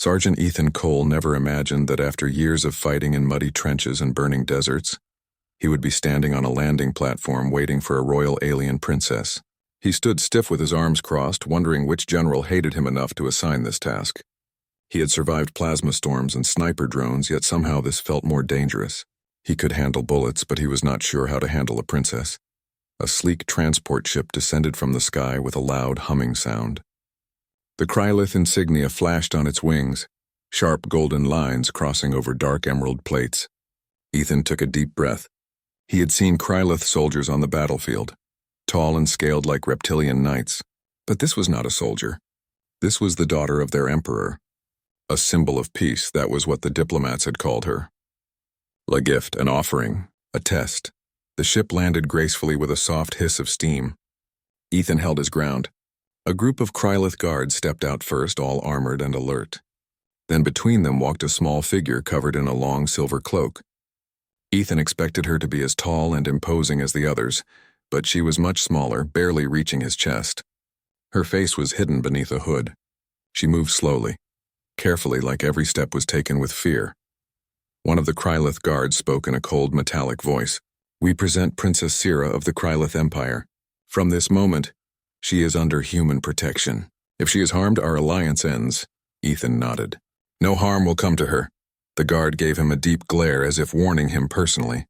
Sergeant Ethan Cole never imagined that after years of fighting in muddy trenches and burning deserts, he would be standing on a landing platform waiting for a royal alien princess. He stood stiff with his arms crossed, wondering which general hated him enough to assign this task. He had survived plasma storms and sniper drones, yet somehow this felt more dangerous. He could handle bullets, but he was not sure how to handle a princess. A sleek transport ship descended from the sky with a loud humming sound. The Krylith insignia flashed on its wings, sharp golden lines crossing over dark emerald plates. Ethan took a deep breath. He had seen Krylith soldiers on the battlefield, tall and scaled like reptilian knights. But this was not a soldier. This was the daughter of their emperor. A symbol of peace, that was what the diplomats had called her. A gift, an offering, a test. The ship landed gracefully with a soft hiss of steam. Ethan held his ground. A group of Krylith guards stepped out first, all armored and alert. Then between them walked a small figure covered in a long silver cloak. Ethan expected her to be as tall and imposing as the others, but she was much smaller, barely reaching his chest. Her face was hidden beneath a hood. She moved slowly, carefully, like every step was taken with fear. One of the Krylith guards spoke in a cold, metallic voice. "We present Princess Sira of the Krylith Empire. From this moment, she is under human protection. If she is harmed, our alliance ends." Ethan nodded. "No harm will come to her." The guard gave him a deep glare as if warning him personally.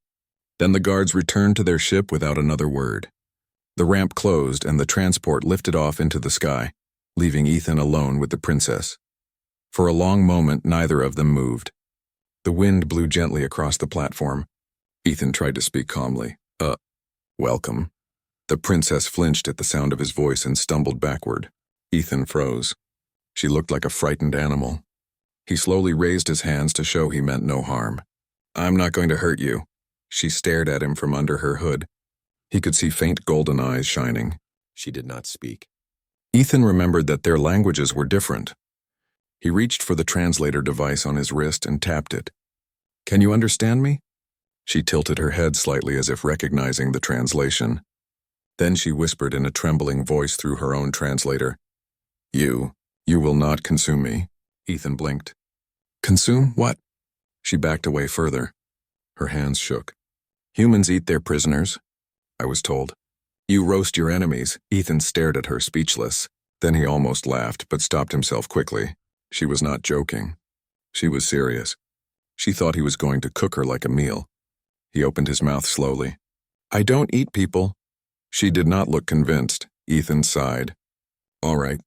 Then the guards returned to their ship without another word. The ramp closed and the transport lifted off into the sky, leaving Ethan alone with the princess. For a long moment, neither of them moved. The wind blew gently across the platform. Ethan tried to speak calmly. Welcome." The princess flinched at the sound of his voice and stumbled backward. Ethan froze. She looked like a frightened animal. He slowly raised his hands to show he meant no harm. "I'm not going to hurt you." She stared at him from under her hood. He could see faint golden eyes shining. She did not speak. Ethan remembered that their languages were different. He reached for the translator device on his wrist and tapped it. "Can you understand me?" She tilted her head slightly as if recognizing the translation. Then she whispered in a trembling voice through her own translator. You will not consume me." Ethan blinked. "Consume what?" She backed away further. Her hands shook. "Humans eat their prisoners, I was told. You roast your enemies." Ethan stared at her, speechless. Then he almost laughed, but stopped himself quickly. She was not joking. She was serious. She thought he was going to cook her like a meal. He opened his mouth slowly. "I don't eat people." She did not look convinced. Ethan sighed. "All right.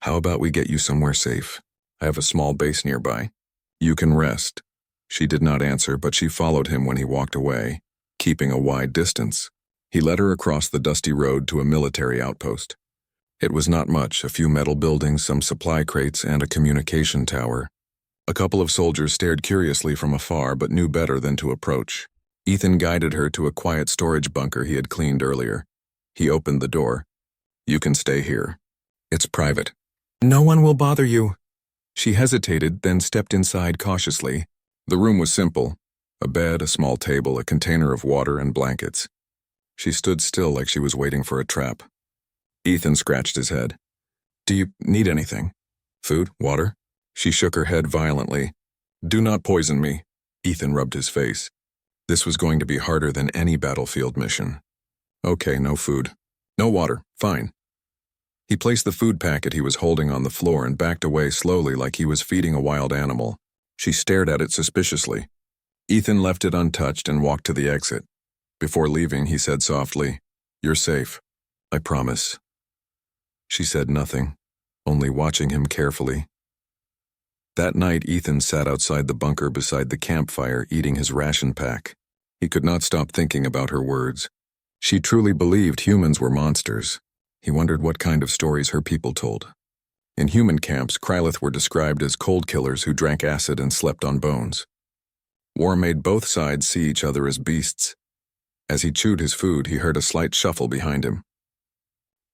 How about we get you somewhere safe? I have a small base nearby. You can rest." She did not answer, but she followed him when he walked away, keeping a wide distance. He led her across the dusty road to a military outpost. It was not much, a few metal buildings, some supply crates, and a communication tower. A couple of soldiers stared curiously from afar, but knew better than to approach. Ethan guided her to a quiet storage bunker he had cleaned earlier. He opened the door. "You can stay here. It's private." "No one will bother you." She hesitated, then stepped inside cautiously. The room was simple. A bed, a small table, a container of water, and blankets. She stood still like she was waiting for a trap. Ethan scratched his head. "Do you need anything? Food? Water?" She shook her head violently. "Do not poison me." Ethan rubbed his face. This was going to be harder than any battlefield mission. "Okay, no food. No water. Fine." He placed the food packet he was holding on the floor and backed away slowly like he was feeding a wild animal. She stared at it suspiciously. Ethan left it untouched and walked to the exit. Before leaving, he said softly, "You're safe. I promise." She said nothing, only watching him carefully. That night, Ethan sat outside the bunker beside the campfire eating his ration pack. He could not stop thinking about her words. She truly believed humans were monsters. He wondered what kind of stories her people told. In human camps, Krylith were described as cold killers who drank acid and slept on bones. War made both sides see each other as beasts. As he chewed his food, he heard a slight shuffle behind him.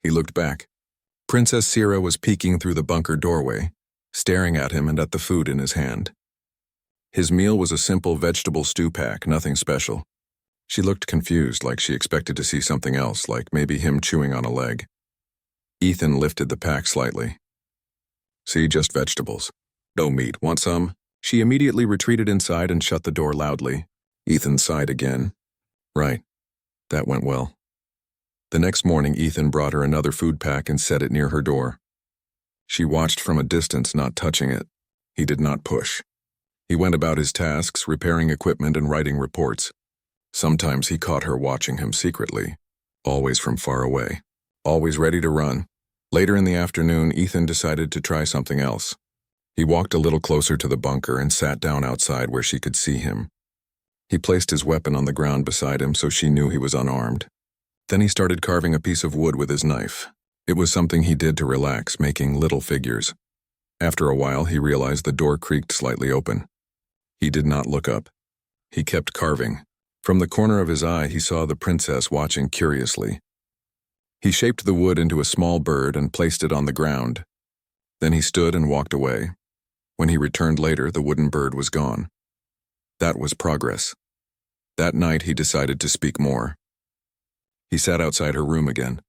He looked back. Princess Sira was peeking through the bunker doorway, staring at him and at the food in his hand. His meal was a simple vegetable stew pack, nothing special. She looked confused, like she expected to see something else, like maybe him chewing on a leg. Ethan lifted the pack slightly. "See, just vegetables." No meat. Want some? She immediately retreated inside and shut the door loudly. Ethan sighed again. Right. That went well. The next morning, Ethan brought her another food pack and set it near her door. She watched from a distance, not touching it. He did not push. He went about his tasks, repairing equipment and writing reports. Sometimes he caught her watching him secretly, always from far away, always ready to run. Later in the afternoon, Ethan decided to try something else. He walked a little closer to the bunker and sat down outside where she could see him. He placed his weapon on the ground beside him so she knew he was unarmed. Then he started carving a piece of wood with his knife. It was something he did to relax, making little figures. After a while, he realized the door creaked slightly open. He did not look up. He kept carving. From the corner of his eye, he saw the princess watching curiously. He shaped the wood into a small bird and placed it on the ground. Then he stood and walked away. When he returned later, the wooden bird was gone. That was progress. That night, he decided to speak more. He sat outside her room again.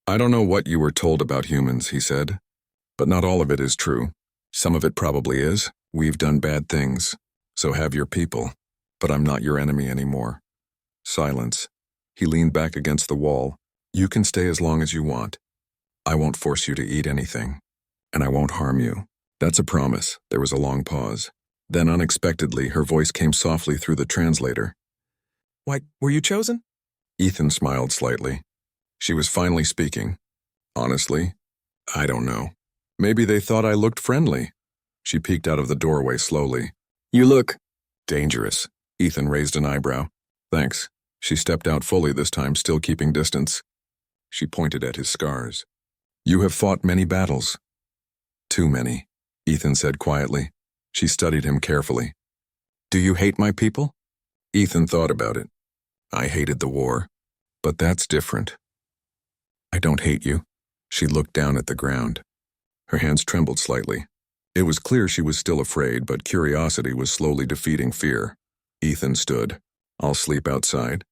I don't know what you were told about humans, he said, but not all of it is true. Some of it probably is. We've done bad things. So have your people. But I'm not your enemy anymore. Silence. He leaned back against the wall. You can stay as long as you want. I won't force you to eat anything. And I won't harm you. That's a promise. There was a long pause. Then unexpectedly, her voice came softly through the translator. Why, were you chosen? Ethan smiled slightly. She was finally speaking. Honestly, I don't know. Maybe they thought I looked friendly. She peeked out of the doorway slowly. You look dangerous. Ethan raised an eyebrow. Thanks. She stepped out fully this time, still keeping distance. She pointed at his scars. You have fought many battles. Too many, Ethan said quietly. She studied him carefully. Do you hate my people? Ethan thought about it. I hated the war, but that's different. I don't hate you. She looked down at the ground. Her hands trembled slightly. It was clear she was still afraid, but curiosity was slowly defeating fear. Ethan stood. I'll sleep outside.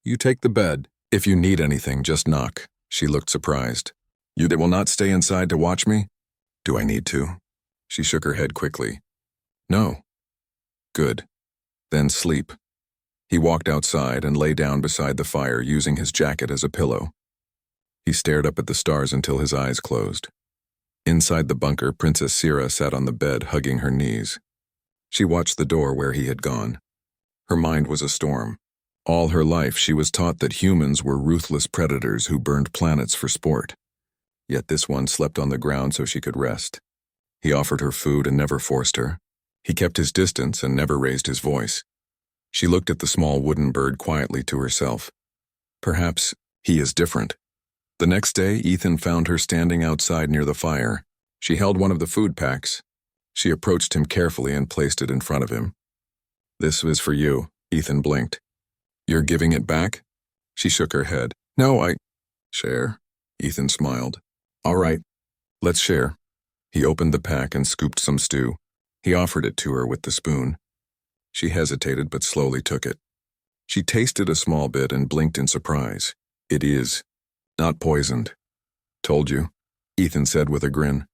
You take the bed. If you need anything, just knock. She looked surprised. You will not stay inside to watch me? Do I need to? She shook her head quickly. No. Good. Then sleep. He walked outside and lay down beside the fire, using his jacket as a pillow. He stared up at the stars until his eyes closed. Inside the bunker, Princess Sira sat on the bed, hugging her knees. She watched the door where he had gone. Her mind was a storm. All her life, she was taught that humans were ruthless predators who burned planets for sport. Yet this one slept on the ground so she could rest. He offered her food and never forced her. He kept his distance and never raised his voice. She looked at the small wooden bird quietly to herself. Perhaps he is different. The next day, Ethan found her standing outside near the fire. She held one of the food packs. She approached him carefully and placed it in front of him. This is for you, Ethan blinked. You're giving it back? She shook her head. No, Share, Ethan smiled. All right, let's share. He opened the pack and scooped some stew. He offered it to her with the spoon. She hesitated but slowly took it. She tasted a small bit and blinked in surprise. It is not poisoned. Told you, Ethan said with a grin.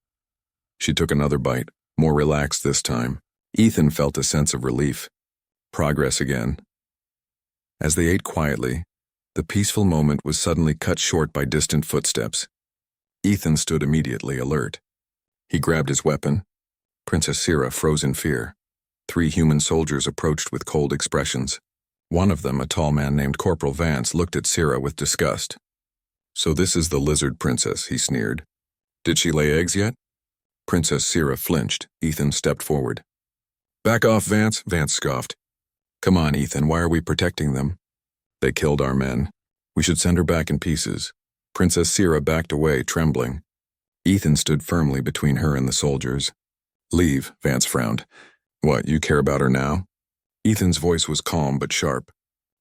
She took another bite, more relaxed this time. Ethan felt a sense of relief. Progress again. As they ate quietly, the peaceful moment was suddenly cut short by distant footsteps. Ethan stood immediately alert. He grabbed his weapon. Princess Sira froze in fear. 3 human soldiers approached with cold expressions. One of them, a tall man named Corporal Vance, looked at Sira with disgust. So this is the lizard princess, he sneered. Did she lay eggs yet? Princess Sira flinched. Ethan stepped forward. Back off, Vance, Vance scoffed. Come on, Ethan, why are we protecting them? They killed our men. We should send her back in pieces. Princess Sira backed away, trembling. Ethan stood firmly between her and the soldiers. Leave, Vance frowned. What, you care about her now? Ethan's voice was calm but sharp.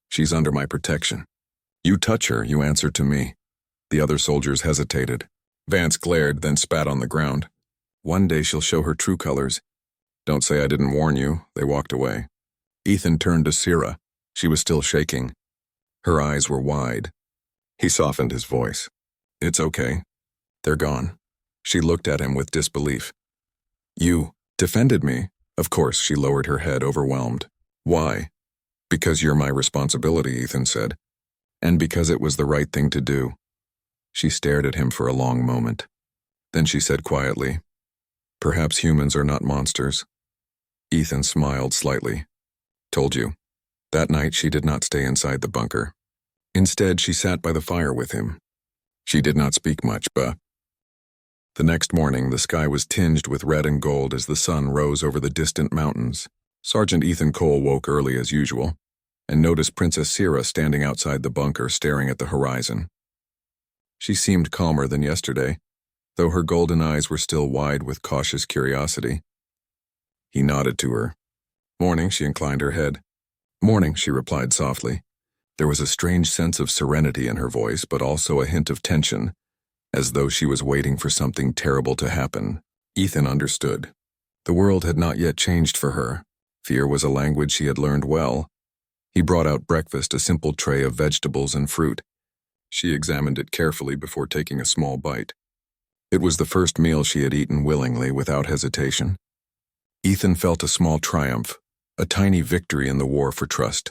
She's under my protection. You touch her, you answer to me. The other soldiers hesitated. Vance glared, then spat on the ground. One day she'll show her true colors. Don't say I didn't warn you. They walked away. Ethan turned to Sira. She was still shaking. Her eyes were wide. He softened his voice. It's okay. They're gone. She looked at him with disbelief. You, Defended me? Of course, she lowered her head, overwhelmed. Why? Because you're my responsibility, Ethan said. And because it was the right thing to do. She stared at him for a long moment. Then she said quietly, perhaps humans are not monsters. Ethan smiled slightly. Told you. That night she did not stay inside the bunker. Instead, she sat by the fire with him. She did not speak much, but... The next morning, the sky was tinged with red and gold as the sun rose over the distant mountains. Sergeant Ethan Cole woke early as usual and noticed Princess Sira standing outside the bunker staring at the horizon. She seemed calmer than yesterday, though her golden eyes were still wide with cautious curiosity. He nodded to her. Morning, she inclined her head. Morning, she replied softly. There was a strange sense of serenity in her voice, but also a hint of tension, as though she was waiting for something terrible to happen. Ethan understood. The world had not yet changed for her. Fear was a language she had learned well. He brought out breakfast, a simple tray of vegetables and fruit. She examined it carefully before taking a small bite. It was the first meal she had eaten willingly, without hesitation. Ethan felt a small triumph, a tiny victory in the war for trust.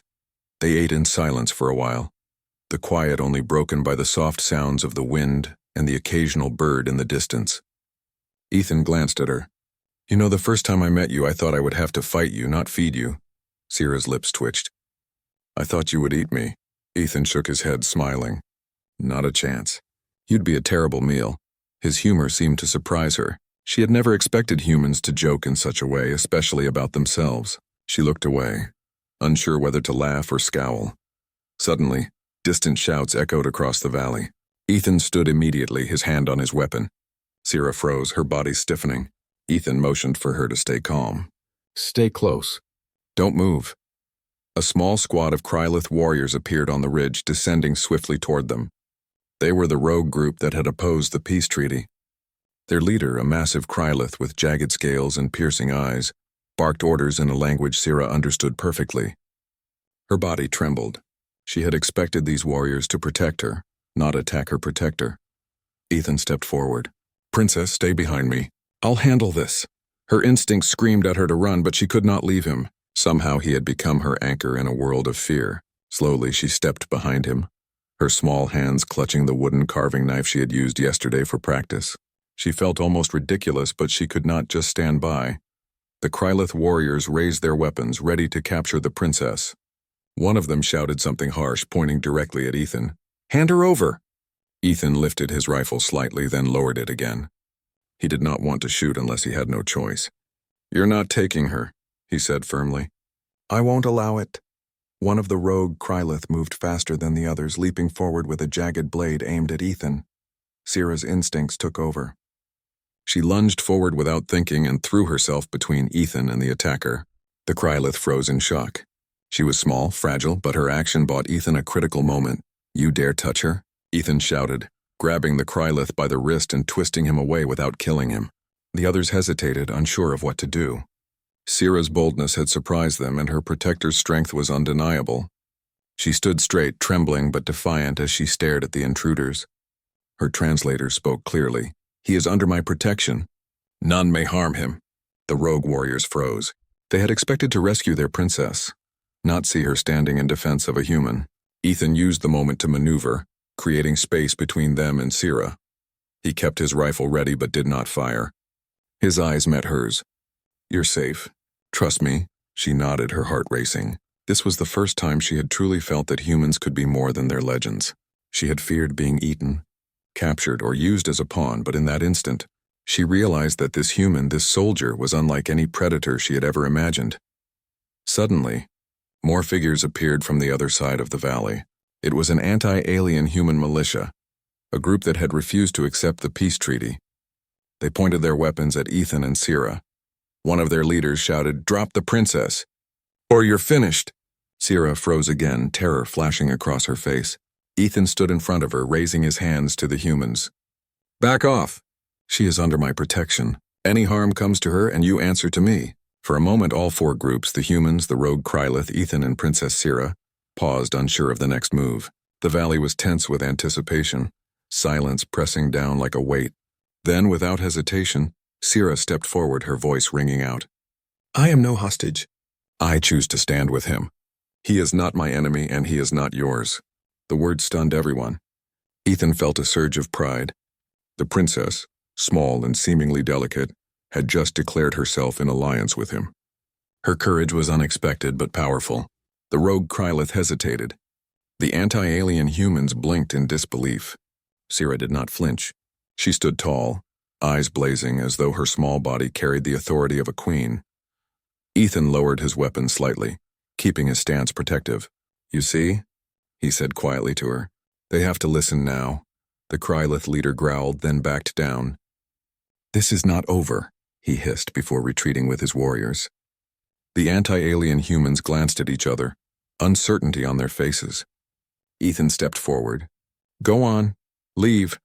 They ate in silence for a while, the quiet only broken by the soft sounds of the wind and the occasional bird in the distance. Ethan glanced at her. You know, the first time I met you, I thought I would have to fight you, not feed you. Sira's lips twitched. I thought you would eat me. Ethan shook his head, smiling. Not a chance. You'd be a terrible meal. His humor seemed to surprise her. She had never expected humans to joke in such a way, especially about themselves. She looked away, unsure whether to laugh or scowl. Suddenly, distant shouts echoed across the valley. Ethan stood immediately, his hand on his weapon. Sira froze, her body stiffening. Ethan motioned for her to stay calm. Stay close. Don't move. A small squad of Krylith warriors appeared on the ridge, descending swiftly toward them. They were the rogue group that had opposed the peace treaty. Their leader, a massive Krylith with jagged scales and piercing eyes, barked orders in a language Sira understood perfectly. Her body trembled. She had expected these warriors to protect her, not attack her protector. Ethan stepped forward. Princess, stay behind me. I'll handle this. Her instincts screamed at her to run, but she could not leave him. Somehow he had become her anchor in a world of fear. Slowly she stepped behind him, her small hands clutching the wooden carving knife she had used yesterday for practice. She felt almost ridiculous, but she could not just stand by. The Krylith warriors raised their weapons, ready to capture the princess. One of them shouted something harsh, pointing directly at Ethan. Hand her over! Ethan lifted his rifle slightly, then lowered it again. He did not want to shoot unless he had no choice. You're not taking her, he said firmly. I won't allow it. One of the rogue Krylith moved faster than the others, leaping forward with a jagged blade aimed at Ethan. Sira's instincts took over. She lunged forward without thinking and threw herself between Ethan and the attacker. The Krylith froze in shock. She was small, fragile, but her action bought Ethan a critical moment. You dare touch her? Ethan shouted, grabbing the Krylith by the wrist and twisting him away without killing him. The others hesitated, unsure of what to do. Sira's boldness had surprised them, and her protector's strength was undeniable. She stood straight, trembling but defiant as she stared at the intruders. Her translator spoke clearly. He is under my protection. None may harm him. The rogue warriors froze. They had expected to rescue their princess, not see her standing in defense of a human. Ethan used the moment to maneuver, creating space between them and Sira. He kept his rifle ready but did not fire. His eyes met hers. You're safe. Trust me. She nodded, her heart racing. This was the first time she had truly felt that humans could be more than their legends. She had feared being eaten, captured, or used as a pawn, but in that instant, she realized that this human, this soldier, was unlike any predator she had ever imagined. Suddenly, more figures appeared from the other side of the valley. It was an anti-alien human militia, a group that had refused to accept the peace treaty. They pointed their weapons at Ethan and Sira. One of their leaders shouted, "Drop the princess, or you're finished!" Sira froze again, terror flashing across her face. Ethan stood in front of her, raising his hands to the humans. Back off! She is under my protection. Any harm comes to her and you answer to me. For a moment all four groups, the humans, the rogue Krylith, Ethan and Princess Sira, paused, unsure of the next move. The valley was tense with anticipation, silence pressing down like a weight. Then, without hesitation, Sira stepped forward, her voice ringing out. I am no hostage. I choose to stand with him. He is not my enemy, and he is not yours. The word stunned everyone. Ethan felt a surge of pride. The princess, small and seemingly delicate, had just declared herself in alliance with him. Her courage was unexpected but powerful. The rogue Krylith hesitated. The anti-alien humans blinked in disbelief. Sira did not flinch. She stood tall, eyes blazing as though her small body carried the authority of a queen. Ethan lowered his weapon slightly, keeping his stance protective. You see? He said quietly to her. They have to listen now. The Krylith leader growled, then backed down. This is not over, he hissed before retreating with his warriors. The anti-alien humans glanced at each other, uncertainty on their faces. Ethan stepped forward. Go on, leave,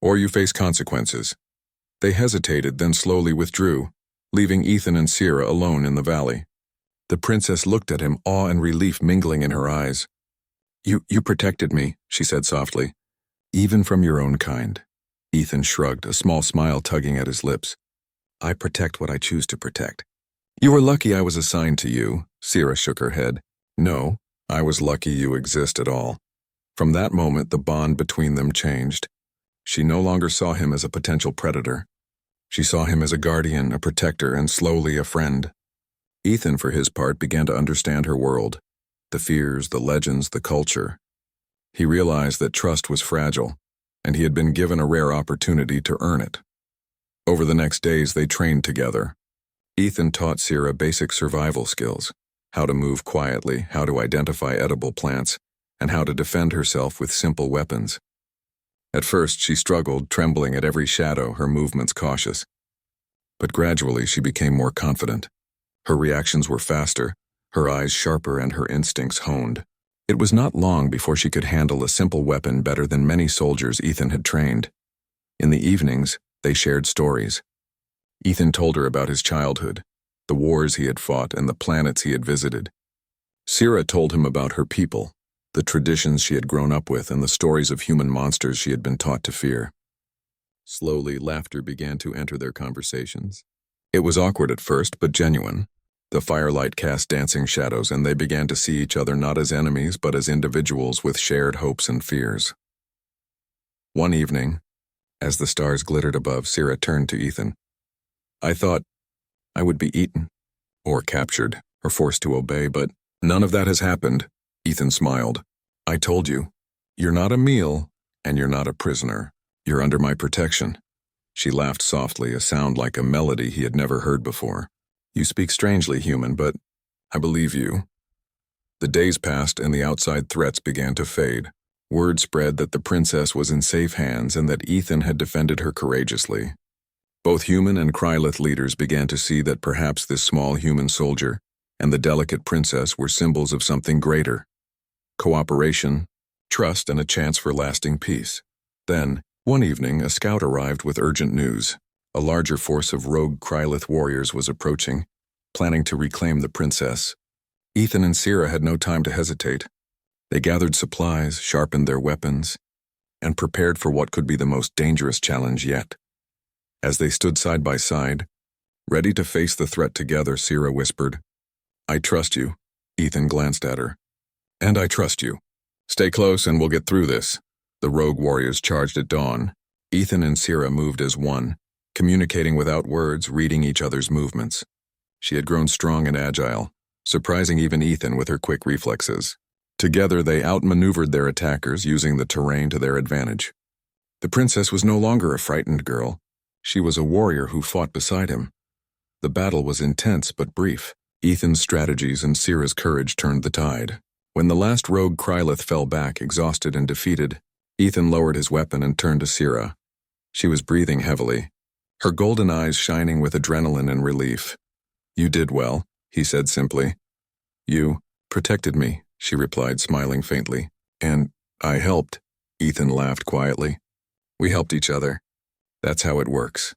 or you face consequences. They hesitated, then slowly withdrew, leaving Ethan and Sira alone in the valley. The princess looked at him, awe and relief mingling in her eyes. You protected me, she said softly. Even from your own kind. Ethan shrugged, a small smile tugging at his lips. I protect what I choose to protect. You were lucky I was assigned to you, Sira shook her head. No, I was lucky you exist at all. From that moment, the bond between them changed. She no longer saw him as a potential predator. She saw him as a guardian, a protector, and slowly a friend. Ethan, for his part, began to understand her world. The fears, the legends, the culture. He realized that trust was fragile, and he had been given a rare opportunity to earn it. Over the next days, they trained together. Ethan taught Sira basic survival skills, how to move quietly, how to identify edible plants, and how to defend herself with simple weapons. At first, she struggled, trembling at every shadow, her movements cautious. But gradually, she became more confident. Her reactions were faster, her eyes sharper, and her instincts honed. It was not long before she could handle a simple weapon better than many soldiers Ethan had trained. In the evenings, they shared stories. Ethan told her about his childhood, the wars he had fought, and the planets he had visited. Sira told him about her people, the traditions she had grown up with, and the stories of human monsters she had been taught to fear. Slowly, laughter began to enter their conversations. It was awkward at first, but genuine. The firelight cast dancing shadows, and they began to see each other not as enemies, but as individuals with shared hopes and fears. One evening, as the stars glittered above, Sira turned to Ethan. I thought I would be eaten, or captured, or forced to obey, but none of that has happened, Ethan smiled. I told you, you're not a meal, and you're not a prisoner. You're under my protection. She laughed softly, a sound like a melody he had never heard before. You speak strangely, human, but I believe you. The days passed and the outside threats began to fade. Word spread that the princess was in safe hands and that Ethan had defended her courageously. Both human and Krylith leaders began to see that perhaps this small human soldier and the delicate princess were symbols of something greater. Cooperation, trust, and a chance for lasting peace. Then, one evening, a scout arrived with urgent news. A larger force of rogue Krylith warriors was approaching, planning to reclaim the princess. Ethan and Sira had no time to hesitate. They gathered supplies, sharpened their weapons, and prepared for what could be the most dangerous challenge yet. As they stood side by side, ready to face the threat together, Sira whispered, I trust you. Ethan glanced at her. And I trust you. Stay close and we'll get through this. The rogue warriors charged at dawn. Ethan and Sira moved as one, communicating without words, reading each other's movements. She had grown strong and agile, surprising even Ethan with her quick reflexes. Together they outmaneuvered their attackers, using the terrain to their advantage. The princess was no longer a frightened girl. She was a warrior who fought beside him. The battle was intense but brief. Ethan's strategies and Sira's courage turned the tide. When the last rogue Krylith fell back, exhausted and defeated, Ethan lowered his weapon and turned to Sira. She was breathing heavily, her golden eyes shining with adrenaline and relief. You did well, he said simply. You protected me, she replied, smiling faintly. And I helped, Ethan laughed quietly. We helped each other. That's how it works.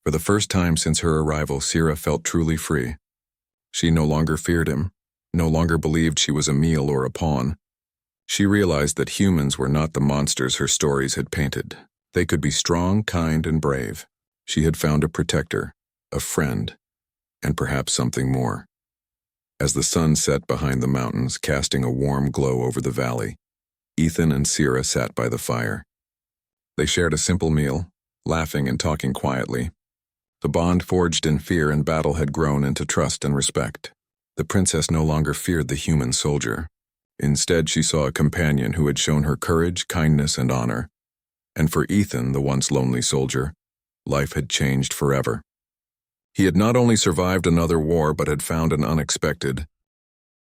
For the first time since her arrival, Sira felt truly free. She no longer feared him, no longer believed she was a meal or a pawn. She realized that humans were not the monsters her stories had painted. They could be strong, kind, and brave. She had found a protector, a friend, and perhaps something more. As the sun set behind the mountains, casting a warm glow over the valley, Ethan and Sierra sat by the fire. They shared a simple meal, laughing and talking quietly. The bond forged in fear and battle had grown into trust and respect. The princess no longer feared the human soldier. Instead, she saw a companion who had shown her courage, kindness, and honor. And for Ethan, the once lonely soldier, life had changed forever. He had not only survived another war but had found an unexpected,